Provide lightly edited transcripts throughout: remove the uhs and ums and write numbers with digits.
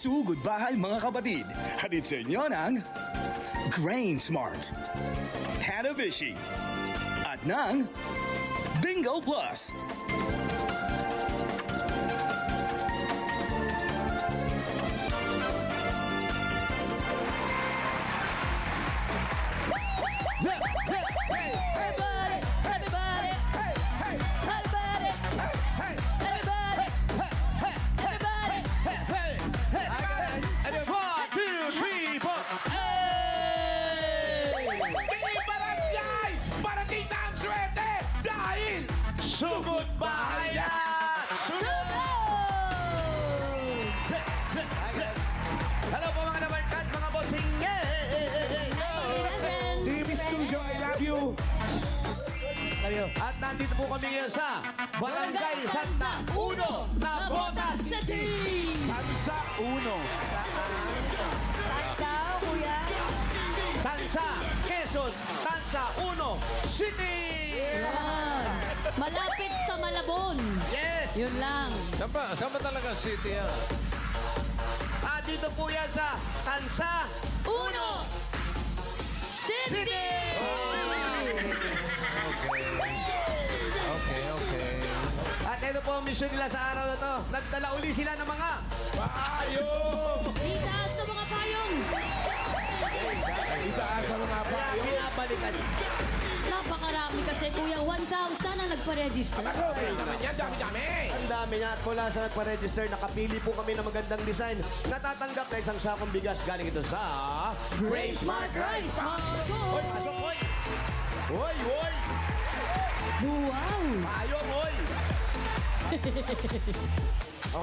Sugod bahay mga kapatid. Hatid sa inyo ng Grain Smart, Hanabishi, at ng Bingo Plus. Everybody, everybody, everybody, everybody, everybody. And then 1, 2, 3, 4. Hey! Barangay! Parating na ang swerte dahil sugod bahay na! Sugod! Hello po mga nabarkad, mga bossing! TV Studio, I love you. At nandito po kami ngayon sa Barangay Santa Uno na Botas City! Tansa Uno. Santa, kuya. Tansa, Quezon, Tansa Uno City! Yan. Malapit sa Malabon. Yes! Yun lang. Saan ba talaga city yan? Dito po yan sa Tansa Uno! City! Okay. At ito po ang mission nila sa araw na to. Nagdala uli sila ng mga Itaas sa mga payong. Itaas sa mga kaya bayo. pinabalikan. Napakarami kasi kuya, 1,000 ang nagpa-register. Naman yan, dami-dami. Ang dami nga at mula sa nagpa-register, nakapili po kami ng magandang design. Natatanggap na isang sakong bigas galing ito sa Grain Smart Rice! Hoy, pasok, hoy! Hoy, hoy! Wow! Payong, hoy! Okay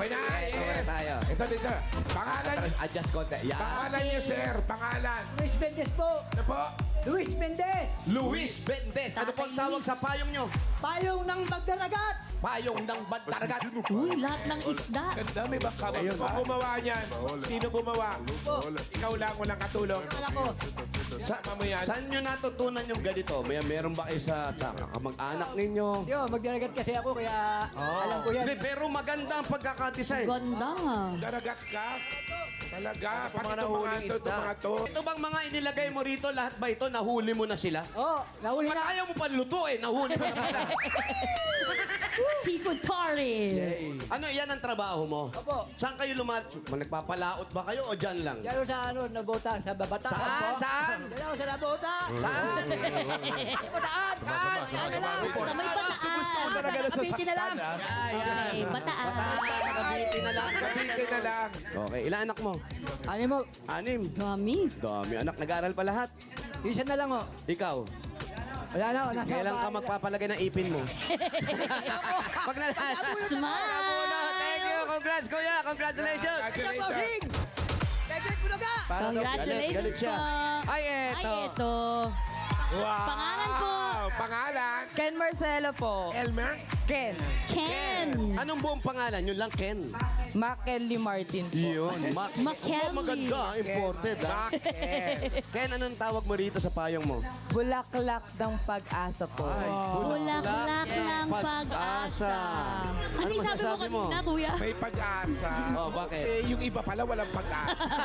na, Okay na tayo. Ito, dito. Pangalan, Adjust konti. Yan. pangalan niyo, sir. Pangalan. Luis Mendez po. Ano po? Luis Mendez. Luis Bendes. Ano po ang tawag sa payong nyo? Payong ng magdaragat. Payong ng Bantargat. Uy, lahat ng isda. Ganda, may baka. Ayun, Sino gumawa niyan? Sino gumawa? Ikaw lang, walang katulong. Anak ko. Sama mo yan. Saan nyo natutunan yung ganito? Meron ba kayo sa kamag-anak ninyo? Yo, magdaragat kasi ako kaya alam ko yan. Hindi, pero maganda ang pagkakadesign. Ganda. Daragat ka? Talaga? Pati mga ito mga nahuling to, isda. mga to. Ito bang mga inilagay mo rito, lahat ba ito, nahuli mo na sila? Oh, nahuli Ba't na. ayaw mo pa lutuin? Nahuli mo na sila. Seafood party. Ano, yan ang trabaho mo? Opo. Saan kayo nagpapalaot ba kayo o dyan lang? Diyan sa Nabota, sa Babata. Saan? Saan? Diyan ako sa Nabota. Saan? Bataan. Saan? Ano lang, sa may bataan. Talaga na Kapiti na lang. Yan, yan. Okay, bataan. Cavite na lang. Kabite na lang. Okay, ilan anak mo? Ano mo? 6. Dami. Dami anak, nag-aaral pa lahat. Isa na lang oh. Ikaw, Wala na oh. Nasa kailan ka bahay na. magpapalagay ng ipin mo? Pag nalaman. Smile. Thank you. Congrats, kuya. Congratulations. Kaya po, Hing! Kaya po ka! Congratulations Galit siya. po. Ay, eto. Ay, eto. Wow! Pangalan po. Pangalan? Ken Marcelo po. Elmer? Ken. Ken. Anong buong pangalan? Yun lang, Ken. Makelly Martin po. Yun. Makelly. Oh, maganda. Imported, ha? Ken, anong tawag mo rito sa payong mo? Bulaklak ng pag-asa po. Bulaklak ng pag-asa. Ano yung sabi mo masasabi mo? kanina, kuya? May pag-asa. Oh, bakit? Eh, yung iba pala walang pag-asa.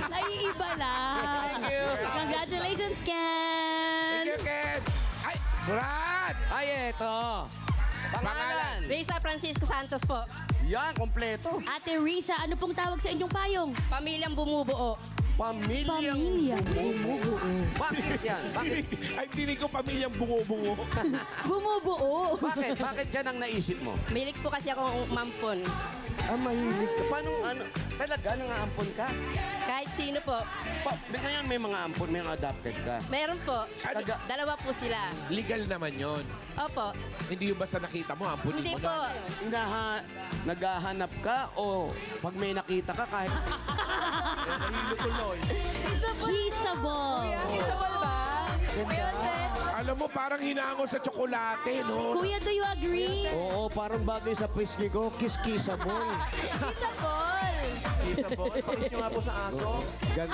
Naiiba lang. Thank you. Congratulations, Ken. Thank you, Ken. Ay, Brad! Ay, eto. Pangalan. Risa Francisco Santos po. Yan, kompleto. Ate Risa, ano pong tawag sa inyong payong? Pamilyang bumubuo. Pamilyang Pamilya. bumubuo. Bakit yan? Bakit? Ay, tinig ko pamilyang bungo-bungo. Bumubuo. Bakit? Bakit yan ang naisip mo? Milik po kasi ako mampon. Mahilig ka. Paano, talaga, nangaampon ka? Kahit sino po. Ngayon may mga ampon, may mga adopted ka. Meron po. Taga- Dalawa po sila. Legal naman yon. Opo. Hindi yung basta nakita mo, ampunin Hindi mo po. na. Naghahanap ka o pag may nakita ka kahit Nahilo tuloy. Kissable. Isabel ba? Alam mo, parang hinango sa tsokolate, no? Kuya, do you agree? oo, parang bagay sa pisngi ko, kiss-kissable. Isabel! Isabel, pakis nyo nga po sa aso. Gan-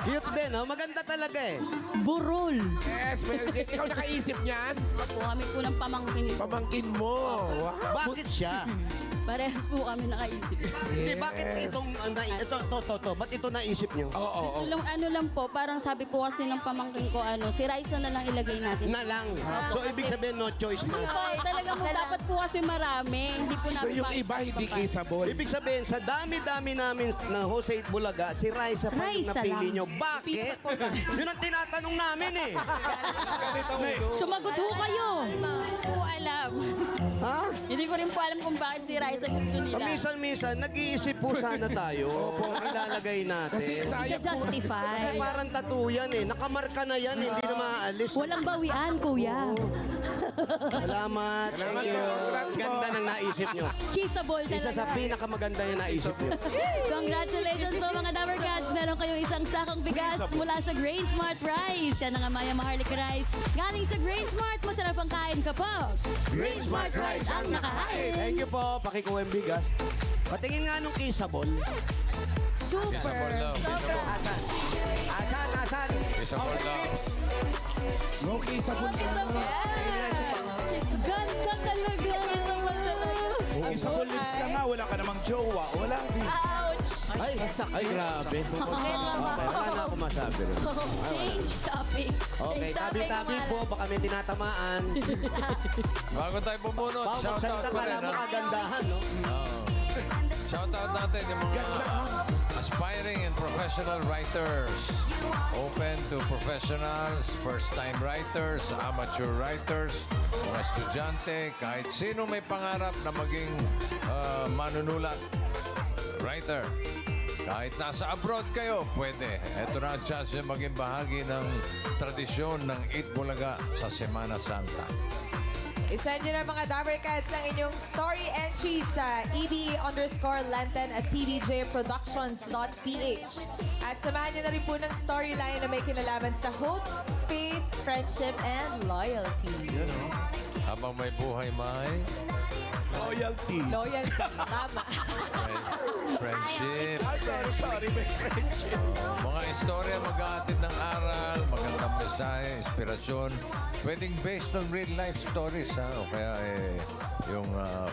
Cute din, oh. Maganda talaga eh. Burol. Yes, Mary Jane. Ikaw nakaisip niyan? Po, kami po ng pamangkin. Pamangkin mo. Wow. Bakit siya? Parehas po kami nakaisip. Hindi, bakit itong, ba't ito naisip nyo? Oo. Ano lang po, parang sabi po kasi ng pamangkin ko, si Raisa na lang ilagay natin. Na lang. So, ibig sabihin, no choice na. Ay, talaga po, dapat po kasi marami. Hindi po So namin yung iba hindi kissable. Ibig sabihin, sa dami-dami namin na Jose Bulaga, si Raisa pa yung Raisa napili lang. nyo. Bakit? Yun ang tinatanong namin eh. Sumagot ho kayo. Hindi po alam. Ha? Hindi ko rin po alam kung bakit si Raisa gusto nila. Paminsan-minsan, nag-iisip po sana tayo kung ilalagay natin. Kasi sayang po. Justify. Parang tattoo yan eh. Nakamarka na yan, hindi na maaalis. Walang bawian, kuya. Salamat. Thank you. Congrats po. Ganda ng naisip nyo. Kissable Isa sa talaga. pinakamaganda yung naisip nyo. Congratulations po mga Dabber Cats. Meron kayong isang sakong bigas mula sa Grain Smart Rice. Yan ang Amaya Maharlika Rice. Galing sa Grain Smart, masarap ang kain kapag Grain Smart Rice ang nakahain. Thank you po. Pakikuha yung bigas. Patingin nga nung kissable. Kissable daw. Asan? Kissable daw. No kissable. Ganda talaga. Kissable talaga. Kissable lips ka nga, wala ka namang jowa. Wala din. Ay, grabe. Okay, wala na ako masabi. Change topic. Okay, tabi-tabi po. Baka may tinatamaan. Bago tayo bumunot, Bawang shoutout magsalita pa ka rin. lang ha? makagandahan, no? Shoutout natin yung mga aspiring and professional writers. Open to professionals, first-time writers, amateur writers, mga estudyante, kahit sino may pangarap na maging manunulat, writer. Kahit nasa abroad kayo, pwede. Ito na ang chance nyo maging bahagi ng tradisyon ng Eat Bulaga sa Semana Santa. Isend nyo na mga Dabber Cats ang inyong story entry sa eb_lenten at tvjproductions.ph. At samahan nyo na rin po ng storyline na may kinalaman sa hope, faith, friendship, and loyalty. Habang may buhay, may Loyalty. Loyalty, tama. friendship. Ay, sorry. May friendship. Mga istorya mag-aatid ng aral, magandang mensahe, inspirasyon. Pwedeng based on real life stories, ha? O kaya yung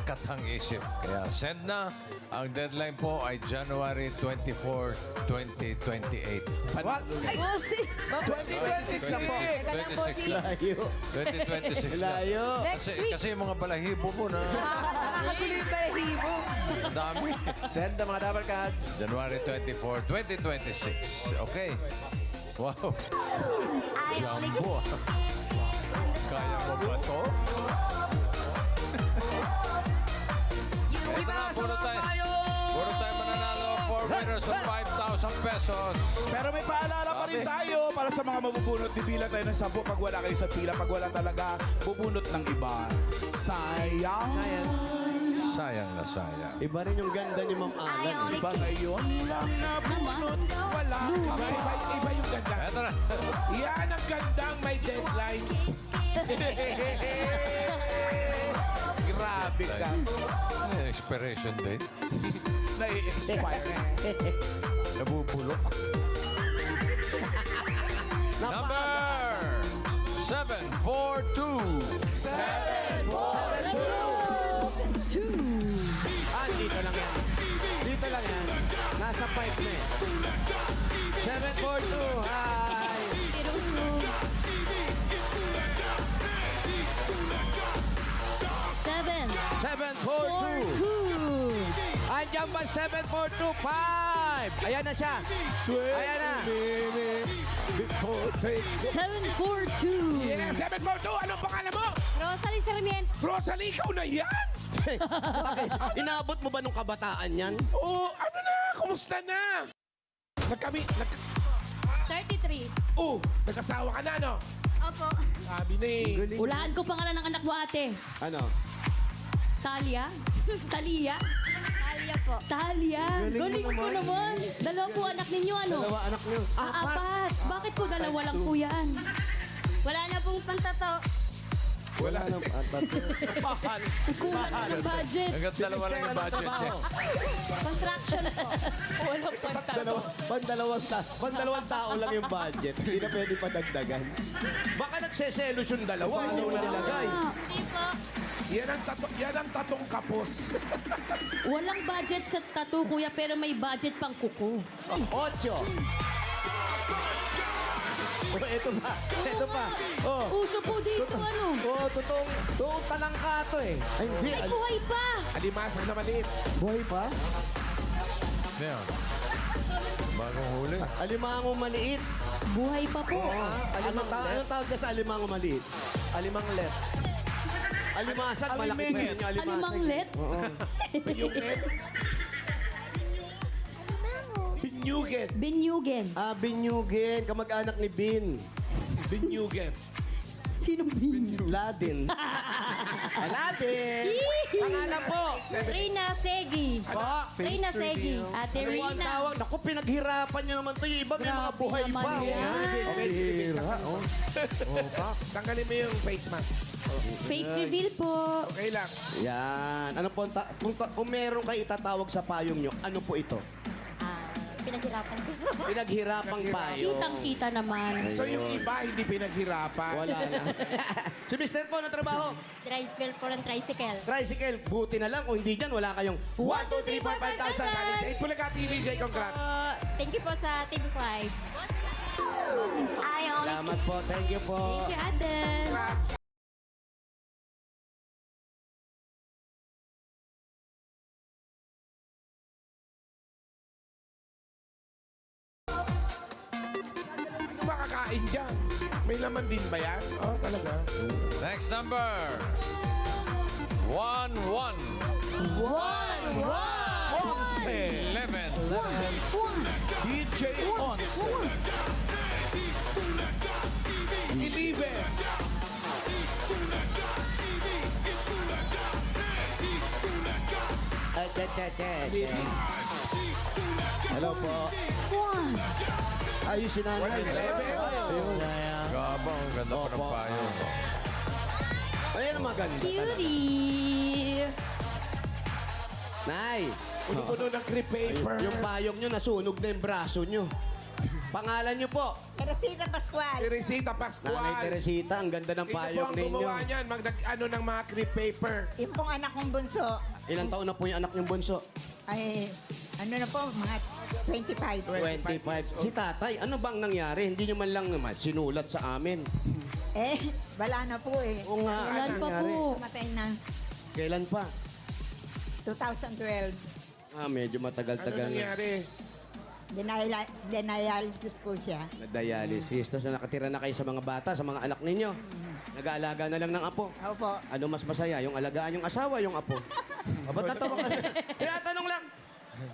katang isip. Kaya send na. Ang deadline po ay January 24, 2028. What? We'll see. 2026 na po. 26 lang. Layo. 2026 lang. Layo. Next week. Kasi yung mga balahibo po na Nakakatuloy yung balahibo. ang dami. Send the mga Dabber Cats. January 24, 2026. Okay. Wow. Jumbo. Kaya mo ba to? Ito na, puro tayo mananalo. 4 winners of 5,000 pesos. Pero may paalala pa rin tayo para sa mga mabubunot. Bibila tayo ng 10 pag wala kayo sa pila. Pag wala talaga, bubunot ng iba. Sayang. Sayang na sayang. Iba rin yung ganda ni Ma'am Alan. Iba ngayon lang nabunot. Wala ka pa. Iba yung ganda. Ito na. Yan ang gandang may deadline. Grabe ka. Expiration date. Nai-expire. Nabubulok. Number 742. Dito lang yan. Dito lang yan. Nasa pipe na eh. 742. Hi. 742. Andiyan ba 7425? Ayan na siya. Ayan na. 742. Yeah, 742. Anong pangalan mo? Rosalie Sarmiento. Rosalie, ikaw na yan? Bakit? Inaabot mo ba nung kabataan yan? Oo, ano na? Kumusta na? Nagkami... 33. Nagkasawa ka na, no? Opo. Sabi na eh. Ulaan ko pangalan ng anak mo, ate. Ano? Talia? Talia? Alia po. Talia? Galing mo Galing ko naman. Dalawa po anak ninyo, ano? Dalawa anak niyo. Apat. Bakit po dalawa lang po yan? Wala na pong pantato. Wala nang mahal. Kulang na ng budget. Hanggang dalawa lang yung budget niya. Construction po. Walang pagtato. Pandalawang tao lang yung budget. Hindi na pwede padagdagan. Baka nagseselos yung dalawa. Hindi mo nilagay. Yan ang tatong kapos. Walang budget sa tattoo, kuya, pero may budget pang kuko. 8. Oh, ito pa. Oh. Uso po dito, ano? Oh, totoong talangka to eh. Ay, hindi. May buhay pa! Alimasag na maliit. Buhay pa? Yan. Bagong huli. Alimango maliit. Buhay pa po. Anong tawag ka sa alimango maliit? Alimang left. Alimasag, malaki pa yun yung alimasag. Alimanglet? Oo. Binyugen. Binyugen. Binyugen, kamag-anak ni Bin. Binyugen. Sinong Bin? Ladin. Ladin! Pangalan po! Rina Segi. Rina Segi. Ate Ano ang Rina. tawag? Naku, pinaghirapan niyo naman to. Yung iba may mga Grabe buhay naman pa. yan. Okay, hira. Oh. Tanggalin mo yung face mask. Face reveal po. Okay lang. Yan. Ano po, kung meron kayo itatawag sa payong nyo, ano po ito? Pinaghirapan ko. Pinaghirapang payong. Kitang-kita naman. So yung iba hindi pinaghirapan. Wala na. Si Mr. po, ng trabaho? Tricycle po ng tricycle. Tricycle. Buti na lang. Kung hindi dyan, wala kayong 1, 2, 3, 4, 5,000. Galing sa 8 Bulaga TVJ, congrats. Thank you po sa TV5. Salamat po. Thank you po. Thank you, ate. Congrats. Ano makakain dyan? May laman din ba yan? Oh, talaga. Next number. 1-1. 11. DJ Once. 11. Hello po. Ayos si nanay. Ayun. Gabang, ang ganda pa ng payo. Ayun ang maganda. Cutie! Nay, Puno-puno ng crepe paper. yung payong nyo, nasunog na yung braso nyo. Pangalan nyo po? Teresita Pascual. Teresita Pascual. Nanay Teresita, ang ganda ng Sino po payong ang ninyo. gumawa niyan? Ano ng mga crepe paper? Yung pong anak kong bunso. Ilang taon na po yung anak niyong bunso? Ay, ano na po, mga 25. 25. Si tatay, ano bang nangyari? Hindi nyo man lang naman sinulat sa amin. Wala na po eh. Oo nga. Ilan ano pa nangyari? po? Matay na Kailan pa? 2012. Medyo Ano matagal-tagal na. nangyari? Dialysis po siya. Na-dialysis. Tapos nakatira na kayo sa mga bata, sa mga anak ninyo. Nag-aalaga na lang ng apo. Opo. Ano mas masaya? Yung alagaan yung asawa, yung apo? Ba't tatawa ka na? Kaya tanong lang.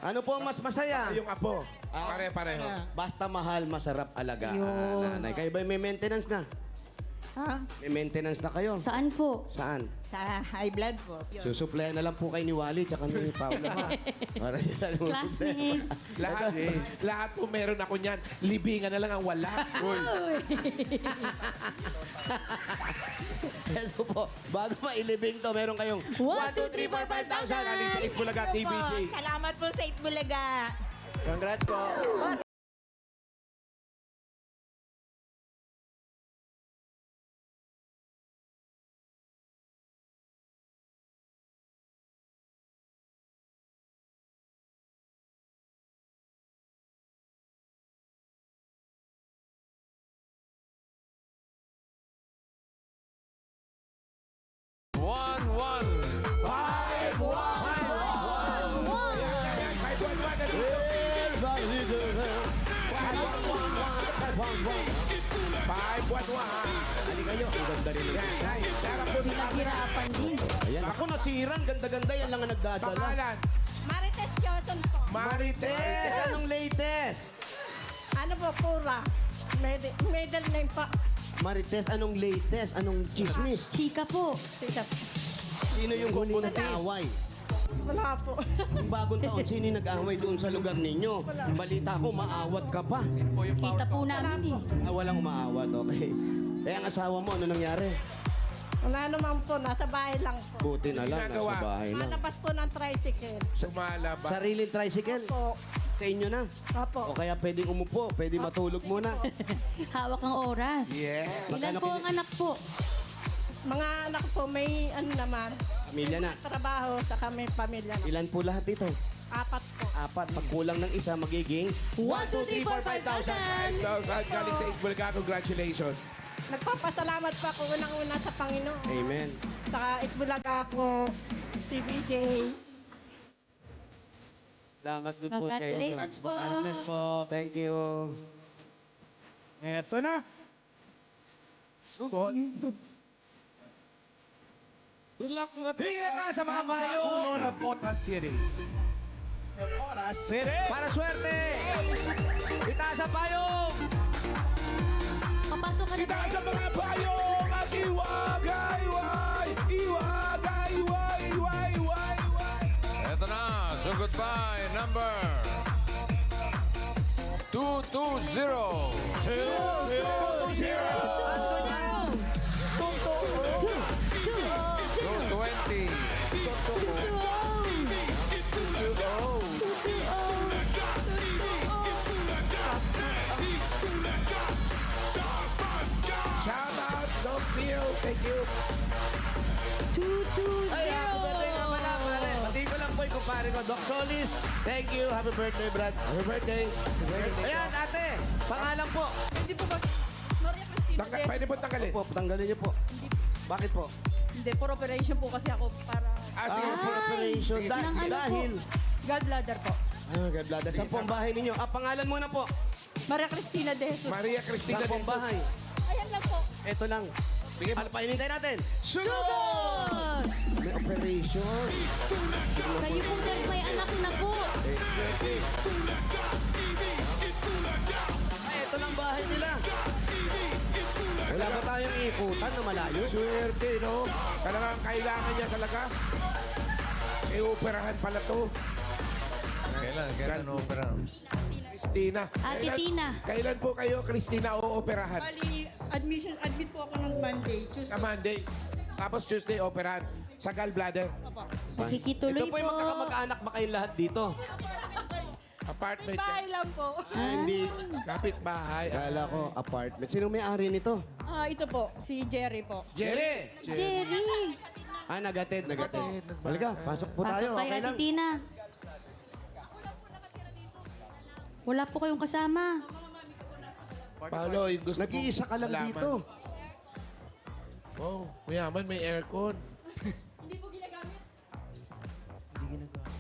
Ano po ang mas masaya? Yung apo. Pare-pareho. Basta mahal, masarap alagaan. Yun. Nanay, kayo ba may maintenance na? Ha? May maintenance na kayo? Saan po? Saan? Sa high blood po. Susuplayan na lang po kay ni Wally tsaka ni Paula. Para Classmates. Lahat po meron ako niyan. Libingan na lang ang wala. Hello po. Bago mailibing to, meron kayong 1, 2, 3, 4, 5,000. Galing sa 8 Bulaga TVJ. Salamat po sa Itbulaga. Congrats po. Halika kayo. Ang ganda rin. Pinaghirapan din. Ayan. Ako nasirang. Ganda-ganda. Yan lang ang nagdadala. Pangalan. Marites Choton po. Marites! Anong latest? Ano po, pura. Medal name pa. Marites, anong latest? Anong chismis? Chika po. Sino yung huli nag-away? Wala po. Yung bagong taon, sino yung nag-away doon sa lugar ninyo? Balita ko, maawat ka pa. Kita po namin eh. Walang umaawat, okay. Eh, ang asawa mo, ano nangyari? Wala naman po, nasa bahay lang po. Buti na lang, Ginagawa. nasa bahay lang. Malabas po ng tricycle. Sumalaba. Sariling tricycle? Po. Sa inyo na? Opo. O kaya pwedeng umupo, pwedeng matulog muna. Hawak ang oras. Yeah. Ilan po ang anak po? Mga anak po, may ano naman, Pamilya na. trabaho, saka may pamilya na. Ilan po lahat dito? 4 po. 4. Pag kulang ng isa, magiging 1, 2, 3, 4, 5,000. 5,000 galing sa Itbulaga. Congratulations. Nagpapasalamat pa ako unang-una sa Panginoon. Amen. Saka Itbulaga po, CBJ. Salamat din po sa inyo. Congratulations po. Agnes po. Thank you. Eto na. Sugot. Good luck mga tingin sa mga bayo. Uno na Bota City. Bota City. Para swerte! Itaas ang payong! Papasok ka na Itaas ang mga payong at iwagay-way! Iwagay-way! Ito na. So goodbye. Number 220. 220. Shout out, Doc Phil. Thank you. Ay, happy birthday nga pala, pare. Pati ko lang po yung kumpare ko, Doc Solis. Thank you. Happy birthday, Brad. Happy birthday. Ayan, ate. Pangalan po. Hindi po ba? Maria Cristina. Pwede po tanggalin. Po, tanggalin niyo po. Bakit po? Hindi, for operation po kasi ako para Sige. For operation. Sige, Dahil, sige. dahil. gallbladder po. God bless. Saan po ang bahay ninyo? Pangalan muna po. Maria Cristina de Jesus. Maria Cristina Saan po ang Denso. bahay? Ayan lang po. Ito lang. Sige, ano pa hinintay natin? Sugod! May operation. Kayo po dahil may anak na po. Ay, ito lang bahay nila. Wala ba tayong ikutan na malayo? Swerte, no? Talagang kailangan niya talaga. May operahan pala to. Kailan opera? Christina. Ate Tina. Kailan po kayo, Christina, ooperahan? Bali, admit po ako ng Monday, Sa Tuesday. Monday. Tapos Tuesday, operahan. Sa gallbladder. Nakikituloy Ito po yung po. magkakamag-anak ba kayong lahat dito? Apartment Bahay yan. lang po. Hindi. Kapit bahay. Kala ko, apartment. Sino may-ari nito? Ito po, si Jerry po. Jerry! Jerry. Nagatid. Halika, pasok po tayo. Pasok kayo, Okay Ate lang. Tina. Wala po kayong kasama. Paolo, yung gusto Nag-iisa ka lang malaman. dito. Oh, mayaman, may aircon.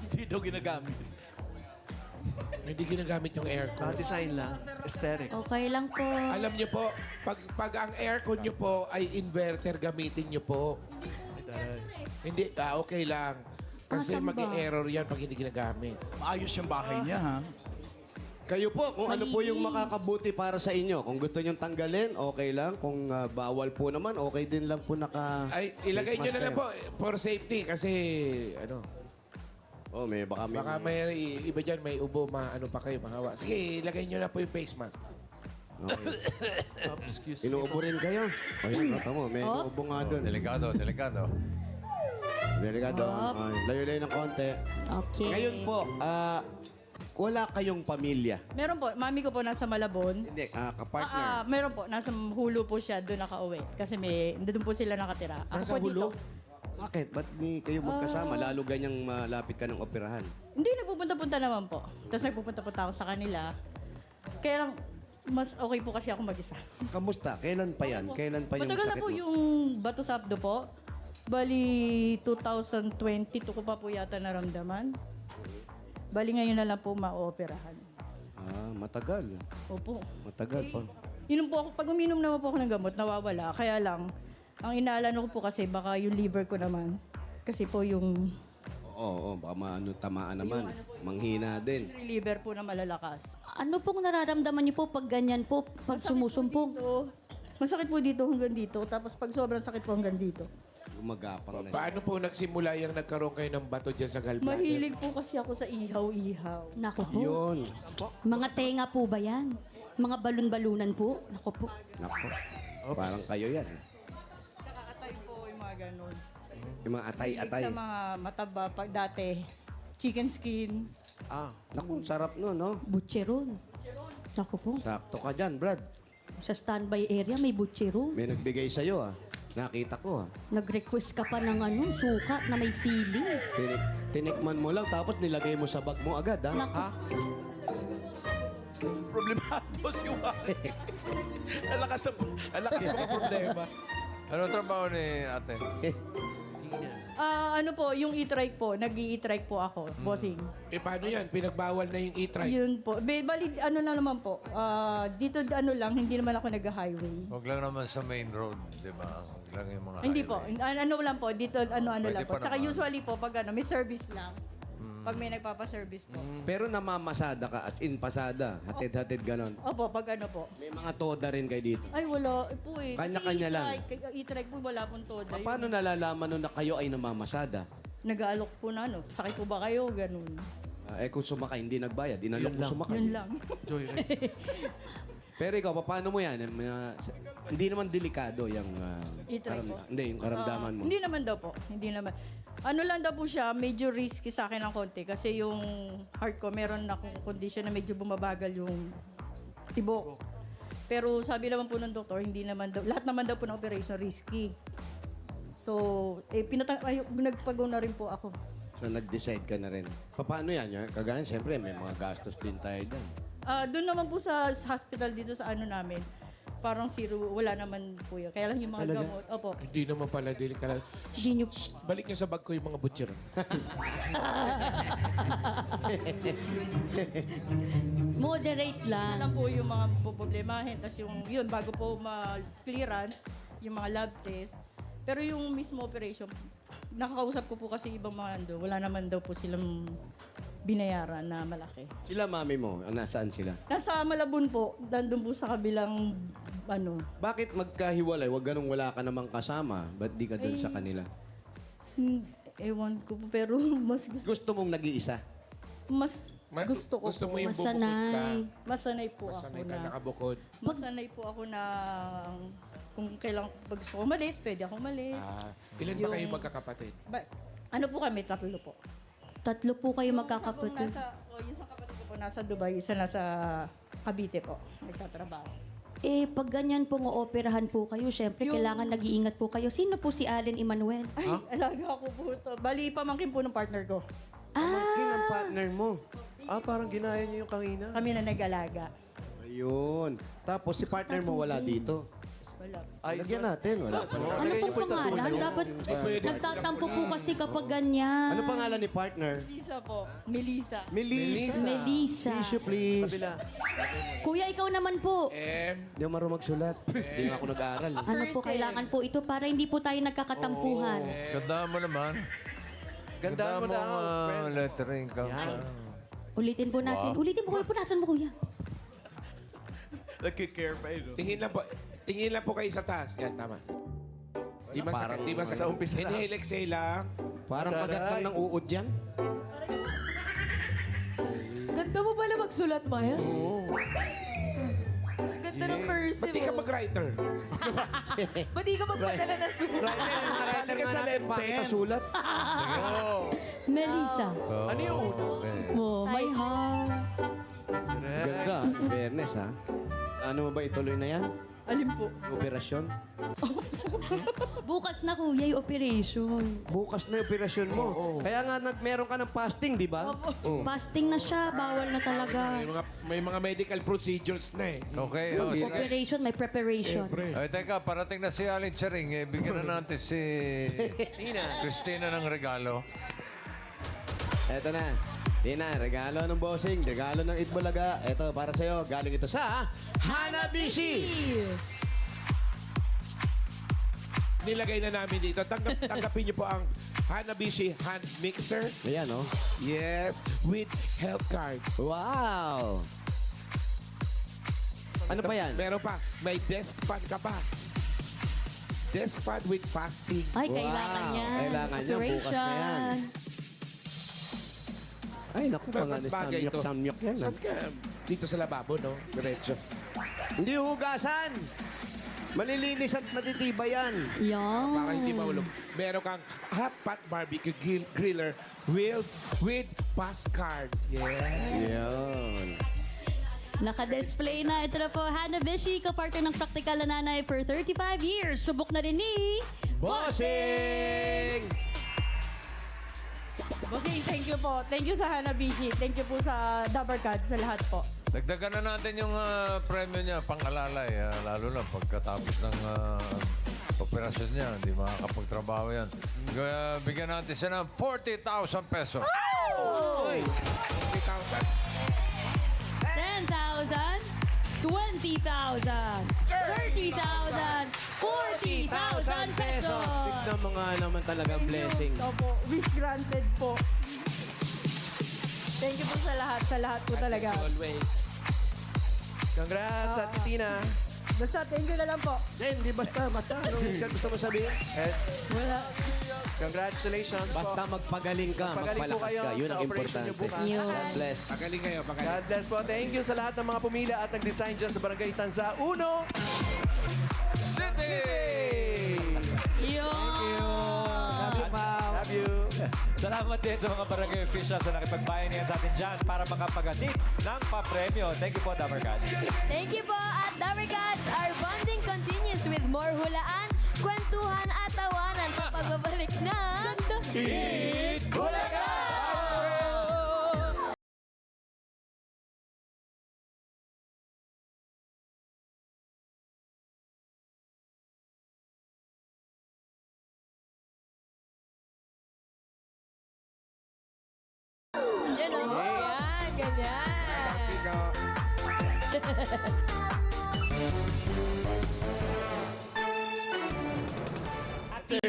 Hindi daw ginagamit. Hindi ginagamit yung aircon. Design lang. Aesthetic. Okay lang po. Alam niyo po, pag ang aircon niyo po ay inverter, gamitin niyo po. Hindi, okay lang. Kasi Asan ba? mag-error yan pag hindi ginagamit. Maayos yung bahay niya, ha? Kayo po, kung ano po yung Malinis. makakabuti para sa inyo. Kung gusto nyong tanggalin, okay lang. Kung bawal po naman, okay din lang po naka... Ay, ilagay niyo na lang po mask for safety kasi ano, kayo. Oh, baka may iba dyan, may ubo, ano pa kayo, mahawa. Sige, ilagay niyo na po yung face mask. Okay. Inuubo rin kayo. O yan, nata mo. May Oh. inuubo nga doon. Delikado. Delikado. Ay, layo-layo ng konti. Okay. Ngayon po, wala kayong pamilya. Meron po, mami ko po nasa Malabon. Hindi, kapartner. Meron po, nasa Hulu po siya, doon nakauwi. Kasi doon po sila nakatira. Ako Nasa po Hulu? dito. Bakit? Ba't di kayo magkasama? Lalo ganyang malapit ka ng operahan. Hindi, nagpupunta-punta naman po. Tapos nagpupunta-punta ako sa kanila. Kaya lang, mas okay po kasi ako mag-isa. Kamusta? Kailan pa yan? Kailan pa yung Matagal na sakit po mo? yung bato sa abdo po. Bali, 2022 ko pa po yata naramdaman. Bali, ngayon na lang po ma-operahan. Matagal. Opo. Matagal pa. Inom po ako, pag uminom naman po ako ng gamot, nawawala. Kaya lang, ang inaalala ko po kasi baka yung liver ko naman. Kasi po yung Oo, baka tamaan naman. Manghina din. liver po na malalakas. Ano pong nararamdaman niyo po pag ganyan po, pag sumusumpong? Masakit po dito hanggang dito. Tapos pag sobrang sakit po hanggang dito. Gumagapang na siya. Paano po nagsimula yung nagkaroon kayo ng bato dyan sa gallbladder? Mahilig po kasi ako sa ihaw-ihaw. Naku po. Yun. Mga tenga po ba yan? Mga balon-balunan po? Naku po. Nako. Parang kayo yan. Nakakatay po yung ganun. Yung mga atay-atay. Sa mga mataba, pag dati, chicken skin. Naku, sarap nun, no? Butcheron. Naku po. Sakto ka dyan, Brad. Sa standby area, may butcheron. May nagbigay sa'yo, ah. Nakita ko, ah. Nag-request ka pa ng suka na may sili. Tinikman mo lang, tapos nilagay mo sa bag mo agad, ah. Naku, Problemado si Wally. Alakas mo problema. Ano trabaho ni ate? Ano po, yung e-trike po, nag-i-e-trike po ako, bossing. Paano yan? Pinagbawal na yung e-trike. Yun po. Bali, ano na naman po, dito ano lang, hindi naman ako nag-highway. Huwag lang naman sa main road, di ba? Huwag lang yung mga Hindi po. highway. Ano lang po, dito ano-ano Pwede lang po. pa Tsaka naman. usually po, pag may service lang. Pag may nagpapaservice po. Pero namamasada ka, as in pasada. Hatid-hatid ganon. Opo, pag ano po. May mga toda rin kayo dito. Ay, wala po eh. Kanya-kanya lang. E-trike po, wala pong toda. Paano nalalaman nun na kayo ay namamasada? Nag-aalok po na ano. Sakay po ba kayo? Ganun. Kung sumakay, hindi nagbayad. Inalok mo sumakay. Yun lang. Pero ikaw, paano mo yan? Hindi naman delikado yung... E-trike po. Hindi, yung karamdaman mo. Hindi naman daw po. Hindi naman. Ano lang daw po siya, medyo risky sa akin ng konti. Kasi yung heart ko, meron akong condition na medyo bumabagal yung tibok. Pero sabi naman po ng doktor, hindi naman daw, lahat naman daw po ng operation risky. So, nagpagaw na rin po ako. So, nag-decide ka na rin. Paano yan? Kagaya, siyempre, may mga gastos din tayo dyan. Doon naman po sa hospital dito sa ano namin, parang zero, wala naman po yun. Kaya lang yung mga Talaga? gamot. Opo. Hindi naman pala delikado. hindi nyo... Balik niyo sa bag ko yung mga butcher. Moderate lang. Alam po yung mga problemahin. Tapos yun, bago po ma-clearance, yung mga lab test. Pero yung mismo operation, nakakausap ko po kasi ibang mga ando, wala naman daw po silang binayaran na malaki. Sila, mami mo, nasaan sila? Nasa Malabon po, nandun po sa kabilang ano. Bakit magkahiwalay? Huwag ganun wala ka namang kasama. Ba't di ka dun sa kanila? Ewan ko po, pero Gusto mong nag-iisa? gusto ko Gusto po. mo yung bubukod ka. Masanay. Masanay po Masanay ako ka na. nakabukod. Masanay po ako na kung kailang pag gusto ko umalis, pwede ako umalis. Ilan ba kayo magkakapatid? Ano po kami? 3 po. 3 po kayo magkakapatid. Yung isang kapatid ko po nasa Dubai, isa nasa Cavite po. Nagtatrabaho. Pag ganyan pong ooperahan po kayo, syempre, kailangan nag-iingat po kayo. Sino po si Allen Emmanuel? Ay, alaga ko po ito. Bali, pamangkin po ng partner ko. Pamangkin ang partner mo. Parang ginaya niyo yung kanina. Kami na nag-alaga. Ayun. Tapos si partner mo wala dito. Wala. Lagyan natin. Wala pa. Ano pong pangalan? Dapat nagtatampo po kasi kapag ganyan. Ano pangalan ni partner? Melissa po. Melissa. Melissa. Melissa. Tissue, please. Kuya, ikaw naman po. Hindi ako marunong magsulat. Hindi nga ako nag-aaral. Ano po kailangan po ito para hindi po tayo nagkakatampuhan? Ganda mo naman. Gandaan mo daw, friend. Lettering ka. Ulitin po natin. Ulitin mo kuya. Punasan mo kuya. Nagkikare pa yun. Tingin lang po kayo sa taas. Yan, tama. Di masakit, di masakit. Sa umpisa lang. Inhale, exhale lang. Parang pagat lang ng uod yan. Ganda mo pala magsulat, Miles. Ganda ng cursive. Ba't di ka mag-writer? Ba't di ka magpadala ng sulat? Writer, yung mga writer nga natin, bakit sulat? Melissa. Ano yun? Oh, my heart. Ganda. In fairness, ha? Ano ba ituloy na yan? Alin po? Operasyon? Bukas na kuya yung operation. Bukas na yung operasyon mo. Kaya nga meron ka ng fasting, di ba? Fasting na siya. Bawal na talaga. May mga medical procedures na eh. Okay, sige. Operation, may preparation. Ay, teka, parating na si Alin Charing. Bigyan na natin si Christina ng regalo. Eto na. Tina, regalo ng bossing, regalo ng Itbulaga. Eto, para sa'yo. Galing ito sa Hanabishi! Nilagay na namin dito. Tanggapin niyo po ang Hanabishi hand mixer. Ayan, oh. Yes, with health card. Wow! Ano pa yan? Meron pa. May desk fan ka pa. Desk fan with fasting. Ay, kailangan Wow, yan. kailangan yan. Bukas na yan. Ay, naku, mga Mas bagay ito. samyok yan. Saan ka? Dito sa lababo, no? Diretso. Hindi hugasan! Malilinis at matitibay yan. Yan. Para hindi mahulog. Meron kang hot pot barbecue griller with pass card. Yeah. Yan. Naka-display na. Ito na po, Hanabishi, kapartner ng Praktikal na Nanay for 35 years. Subok na rin ni... Bossing! Okay, thank you po. Thank you sa Hanabishi. Thank you po sa Dabarcad, sa lahat po. Dagdagan na natin yung premyo niya, pang-alalay. Lalo na pagkatapos ng operasyon niya. Hindi makakapagtrabaho yan. Kaya bigyan natin siya ng 40,000 pesos. 10,000, 20,000, 30,000, 40,000 pesos. Tignan mga naman talagang blessing. Opo, wish granted po. Thank you po sa lahat po talaga. Always. Congrats, Ate Tina. Basta thank you na lang po. Hindi basta. Anong gusto mo sabihin? Wala. Congratulations po. Basta magpagaling ka, Magpagaling po magpalakas kayo ka. Yun sa ang operation importante. niyo bukas. God bless. Pagaling kayo, pagaling. God bless po. Thank you sa lahat ng mga pumila at nag-design dyan sa Barangay Tanza 1 City! Yun. Love you. Salamat din sa mga barangay officials na nakipagbayanihan sa atin dyan para makapagatid ng papremyo. Thank you po, Dabarcad. Thank you po at Dabarcads. Our bonding continues with more hulaan, kwentuhan at tawanan sa pagbabalik ng... Hit Bulaga! Yan o. Yan, ganyan.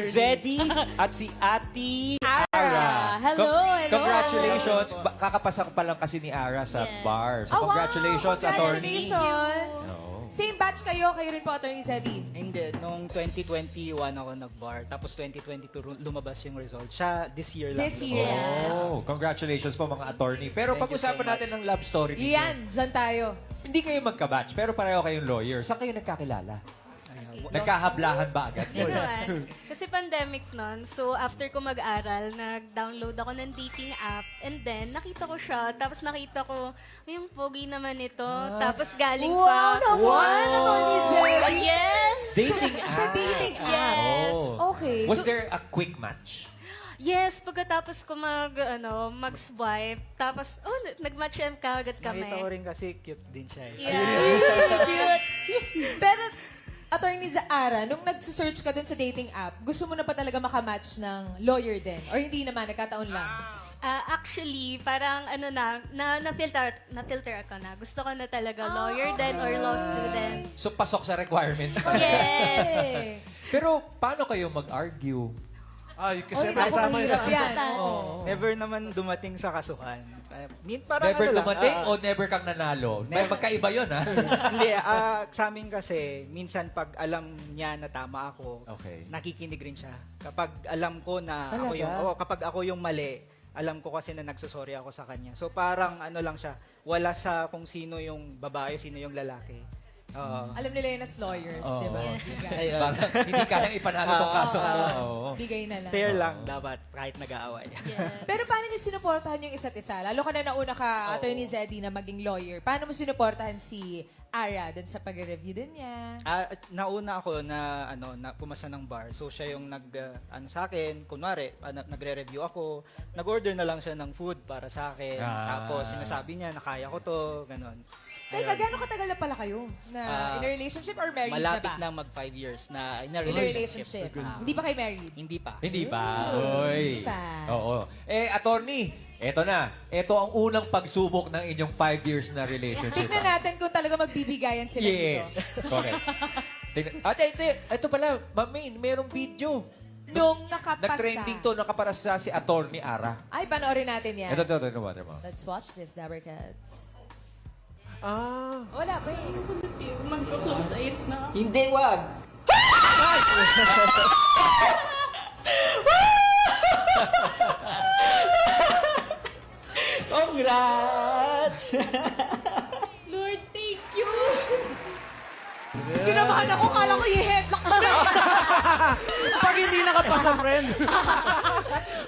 Zeddy at si Ati Ara. Hello, hello. Congratulations. Kakapasa ko pa lang kasi ni Ara sa Yeah. bar. So, Oh, wow. congratulations, attorney. Congratulations. Same batch kayo rin po, Attorney Zeddy. Hindi, noong 2021 ako nag-bar, tapos 2022 lumabas yung result. Siya this year lang. This year. Oh, congratulations po mga attorney. Pero Thank you pag-usapan so much. natin ng love story ninyo. Yan, dyan tayo. Hindi kayo magkabatch, pero pareho kayong lawyer. Saan kayo nagkakilala? Nagkahablahan ba agad? Gano'n. Kasi pandemic nun. So, after ko mag-aral, nag-download ako ng dating app. And then, nakita ko siya. Tapos nakita ko, yung pogi naman ito. Tapos galing pa. Naman, Attorney Zeddy. Yes! Dating Sa dating app. Yes! Oh. Okay. Was there a quick match? Yes, pagkatapos ko mag-swipe. Tapos, nag-match agad kami. Nakita ko rin kasi cute din siya. Yeah. Cute. Pero, Attorney Ara, nung nag-search ka dun sa dating app, gusto mo na pa talaga makamatch ng lawyer din? Or hindi naman, nagkataon lang? Actually, parang na-filter ako na. Gusto ko na talaga lawyer din or law student. So, pasok sa requirements. Yes! Eh. Pero, paano kayo mag-argue? Ay, Oy, kasi naku, kasama hirap sa... yan. Never naman dumating sa kasuhan. Parang Never ano lang, dumating o never kang nanalo? May magkaiba yun, ha? Hindi, sa amin kasi, minsan pag alam niya na tama ako, Okay. nakikinig rin siya. Kapag alam ko na ako Talaga? kapag ako yung mali, alam ko kasi na nagsusorry ako sa kanya. So parang ano lang siya, wala sa kung sino yung babae, sino yung lalaki. Alam nila yun as lawyers, Oo. di ba? Bigay. Ayun. Parang hindi kayang ipanalo tong kaso. Oo. Bigay na lang. Fair lang dapat kahit nag-aaway. Pero paano niyo sinuportahan yung isa't isa? Lalo ka na nauna ka, Attorney Zeddy, na maging lawyer. Paano mo sinuportahan si Ara dun sa pag-review din niya? Nauna ako na pumasa ng bar. So siya yung sa akin, kunwari, nagre-review ako, nag-order na lang siya ng food para sa akin. Tapos sinasabi niya na kaya ko to, ganun. Teka, gano'ng katagal na pala kayo? Na in a relationship or married Malapit na ba? na mag 5 years na in a In a relationship. relationship. Hindi pa kayo married? Hindi pa. Hindi pa. Hindi Oy. pa. Oo. Attorney, eto na. Eto ang unang pagsubok ng inyong 5 years na relationship. Tingnan natin kung talaga magbibigayan sila Yes. dito. Correct. Ito pala, Mami, merong video. Nung nakapasa. Nag-trending to, nakaparasa si Attorney Ara. Ay, panoorin natin yan. Ito, water mo. Let's watch this, Dabarcats. Ah, Wala ba eh? Magko-close eyes na. Hindi, wag! Congrats! Lord, thank you! Hindi na Kinakabahan ako, kala ko i-headlock ko na. Pag hindi nakapasa, friend.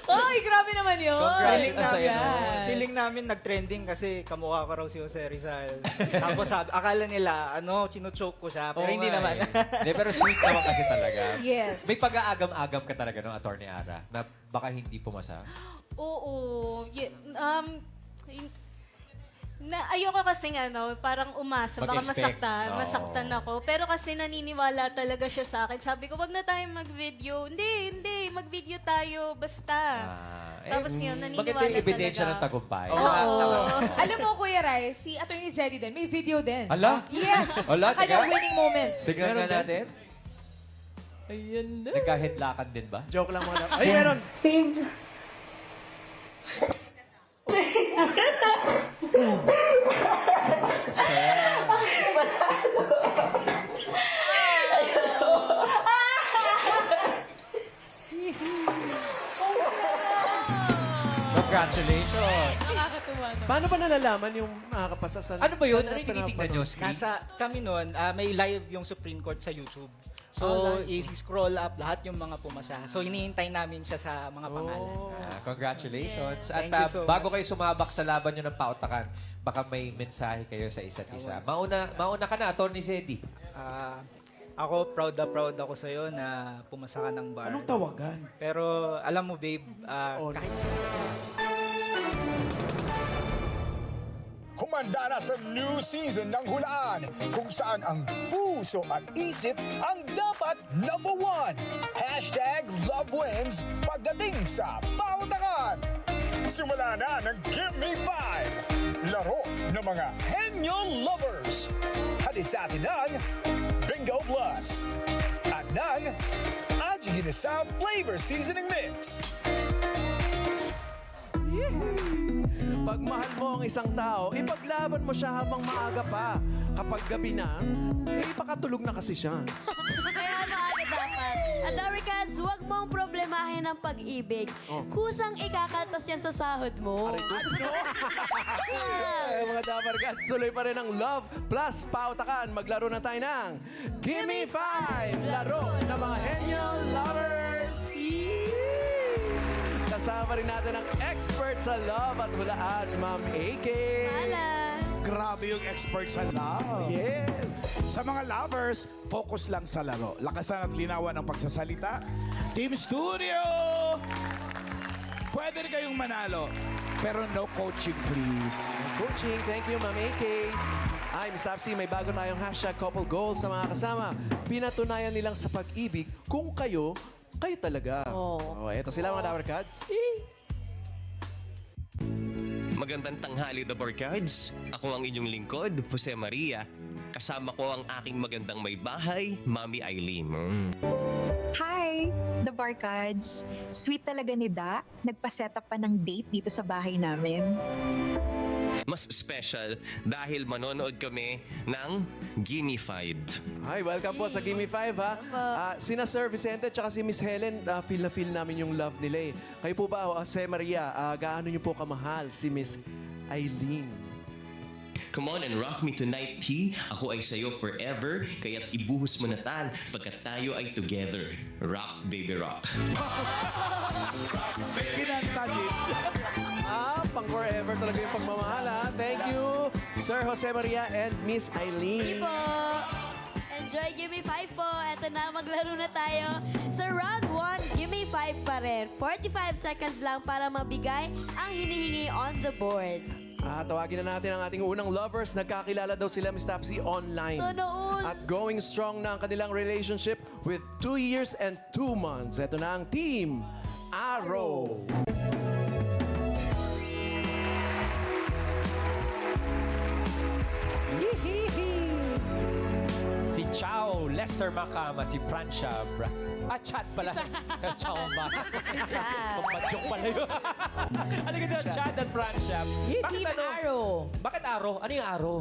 Ay, grabe naman yun. Congrats. Ang saya Yes. Feeling namin nag-trending kasi kamukha ko raw si Jose Rizal. Tapos akala nila, chinuchoke ko siya. Pero Oo hindi nga naman. Hindi, pero sweet naman kasi talaga. Yes. May pag-aagam-agam ka talaga ng Attorney Ara na baka hindi pumasa. Oo. Ayoko kasi parang umasa, baka Mag-expect. Oo. masaktan ako. Pero kasi naniniwala talaga siya sa akin. Sabi ko, wag na tayong mag-video. Hindi, mag-video tayo, basta. Tapos yun, naniniwala Maganda yung ebidensya ng talaga. tagumpay. Oo. Alam mo, Kuya Rai, si Atty. Zeddy din, may video din. Ala? Yes. Ala, Kanyang teka. winning moment. Tignan nga natin. Ayan na. Nagkahidlakan din ba? Joke lang mga Ay, meron. Congratulations! Nakakatuwa naman. Paano ba nalalaman yung makakapasa sa... Ano ba yun? saan Ano yung tinitignan nyo? Screen? Kami noon, may live yung Supreme Court sa YouTube. So, i-scroll up lahat yung mga pumasa. So, hinihintay namin siya sa mga pangalan. Congratulations. At Thank you so bago much. kayo sumabak sa laban nyo ng pautakan, baka may mensahe kayo sa isa't isa. Mauna ka na, Atty. Zeddy. Ako, proud ako sa'yo na pumasa ka ng bar. Anong tawagan? Pero, alam mo, babe, kahit Humanda na sa new season ng hulaan kung saan ang puso at isip ang dapat number one. #LoveWins pagdating sa pautakan. Simula na ng Give Me 5, laro ng mga henyo lovers. Hatid sa atin ng Bingo Plus at ng Aji Ginisa Flavor Seasoning Mix. Pag mahal mo ang isang tao, ipaglaban mo siya habang maaga pa. Kapag gabi na, ipakatulog na kasi siya. Kaya maaga dapat. At Darikans, huwag mong problemahin ang pag-ibig. Kusang ikakaltas yan sa sahod mo. Ay, mga Dabargats, tuloy pa rin ang Love Plus Pautakan. Maglaro na tayo ng Gimme 5! Laro ng mga henyo lovers! Kasama rin natin ang expert sa love at hulaan, Ma'am AK. Grabe yung expert sa love. Yes! Sa mga lovers, focus lang sa laro. Lakasan at linawan ng pagsasalita. Team Studio! Pwede rin kayong manalo. Pero no coaching, please. Coaching, thank you, Ma'am AK. Ay, Miss Tapsi, may bago tayong #couple goals sa mga kasama. Pinatunayan nilang sa pag-ibig kung kayo talaga. Oh, eto sila mga Dabargats. Magandang tanghali, The Barkads. Ako ang inyong lingkod, Jose Maria. Kasama ko ang aking magandang may bahay, Mami Eileen. Hi, The Barkads. Sweet talaga ni Da. Nagpa-set up pa ng date dito sa bahay namin. Mas special dahil manonood kami ng Gimme 5. Hi, welcome po sa Gimme 5, ha? Sina Sir Vicente at si Miss Helen, feel na feel namin yung love nila eh. Kayo po ba, Jose Maria, gaano niyo po kamahal si Miss Eileen? Come on and rock me tonight, T. Ako ay sa'yo forever, kaya't ibuhos mo na tan pagkat tayo ay together. Rock, baby, rock. Kinanta din. Pang forever talaga yung pagmamahal, ha? Thank you, Sir Jose Maria and Miss Eileen. Po. Enjoy, Gimme 5 po. Eto na, maglaro na tayo. Sa round 1, Gimme 5 pa rin. 45 seconds lang para mabigay ang hinihingi on the board. Tawagin na natin ang ating unang lovers. Nagkakilala daw sila, Miss Tapsi, online. Sana all. At going strong na ang kanilang relationship with 2 years and 2 months. Ito na ang Team Arrow. Si Chao Lester Macam at si Francia Chat pala. Chaumas. Chat. Kumbadyok pala yun. Halika doon, Chat at Francia. Team Arrow. Bakit Aro? Ano yung Aro?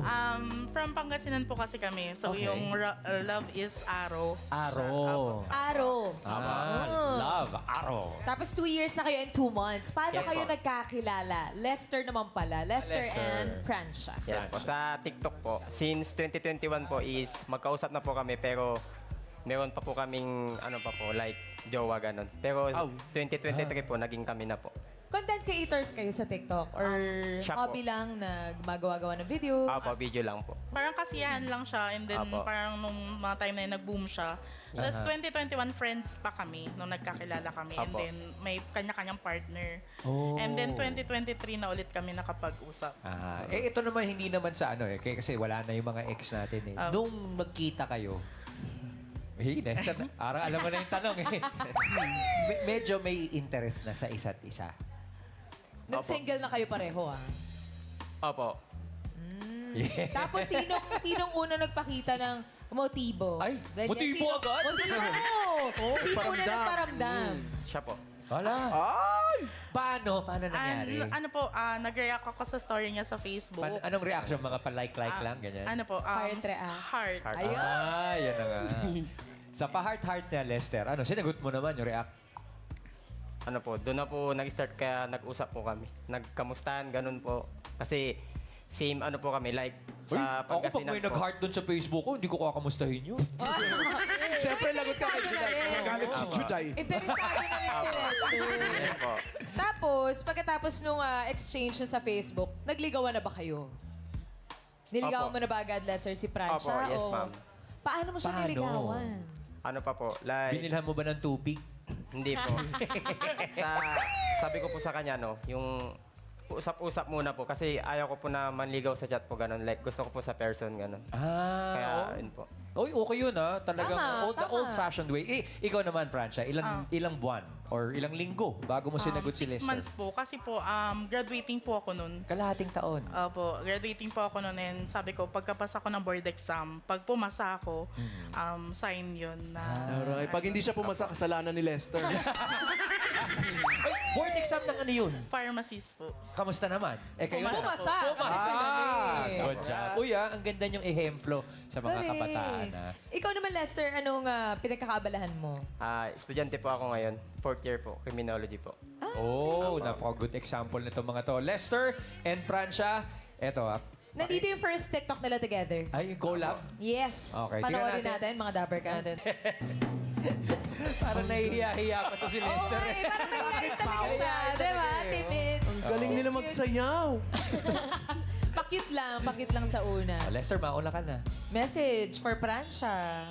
From Pangasinan po kasi kami. So, Okay. yung love is arrow. Aro. Arrow. Love, Aro. Tapos 2 years na kayo and 2 months. Paano Yes, kayo po. nagkakilala? Lester naman pala. Lester Lester. and Francia. Yes po, sa TikTok po. Since 2021 po is magkausap na po kami pero meron pa po kaming ano pa po like jowa ganon. Pero 2023 po naging kami na po. Content creators kayo sa TikTok? Or Siya hobby po. lang na gumagawa-gawa ng videos? Apo, video lang po. Parang kasiyahan lang siya and then Apo. parang nung mga time na yun, nag-boom siya. Tapos 2021 friends pa kami nung nagkakilala kami and Apo. then may kanya-kanyang partner. And then 2023 na ulit kami nakapag-usap. Ito naman hindi naman sa ano eh. Kasi wala na yung mga ex natin eh. Nung magkita kayo, Nesta, alam mo na yung tanong eh. Medyo may interest na sa isa't isa. Nag-single na kayo pareho Opo. Tapos sinong una nagpakita ng motibo? Ay, Ganyan. motibo agad? Motibo! Sino una nagparamdam? Siya po. Wala. Paano? Paano nangyari? Nag-react ako sa story niya sa Facebook. Anong reaction? Mga pa-like lang, ganyan? Heart react. Heart. Ayun. Yan na nga. Sa pa-heart niya, Lester, sinagot mo naman yung react? Ano po, doon na po nag-start kaya nag-usap po kami. Nagkamustahan, ganun po. Kasi same ano po kami, like sa Ako pag Pangasinan may po. nag-heart doon sa Facebook ko, hindi ko kakamustahin yun. Siyempre, lagot ka kay Juday. Galit si Juday. Interesado na rin si Lester. Yes po. Tapos, pagkatapos nung exchange nyo sa Facebook, nagligawan na ba kayo? Niligawan Opo. mo na ba agad, Lester, si Francia? Opo, yes, o ma'am. Paano mo siya Paano? niligawan? Ano pa po, like... Binilhan mo ba ng tupig? Hindi po. Sabi ko po sa kanya, no, yung usap-usap muna po kasi ayaw ko po na manligaw sa chat po ganun. Like, gusto ko po sa person ganun. Kaya, yun po. Oy, okay yun Talagang Tama. old-fashioned way. Ikaw naman, Francia, ilang buwan or ilang linggo bago mo sinagot si 6 Lester? months po. Kasi po, graduating po ako nun. Kalahating taon. Opo, graduating po ako noon and sabi ko, pagkapasa ko ng board exam, pag pumasa ako, sign yun na... Alright. Pag hindi siya pumasa, kasalanan ni Lester. Ay, board exam ng ano yun? Pharmacist po. Kamusta naman? Kayo na. Pumasa. Good job. Uy, ang ganda niyong ehemplo sa mga Correct. kabataan. Ikaw naman, Lester, anong pinagkakaabalahan mo? Estudyante po ako ngayon. 4th year po. Criminology po. Napaka-good example nito mga to. Lester and Francia, eto Nandito yung first TikTok nila together. Ay, collab. Yes. Okay, Panoorin tingnan natin, mga Dapper Cats. Parang nahihiya-hiya pa to si Oo Lester. nga, parang mahilig talaga siya. Diba? Timid. Ang galing nila magsayaw. Pakit lang sa una. Lester, mauna ka na. Message for Francia.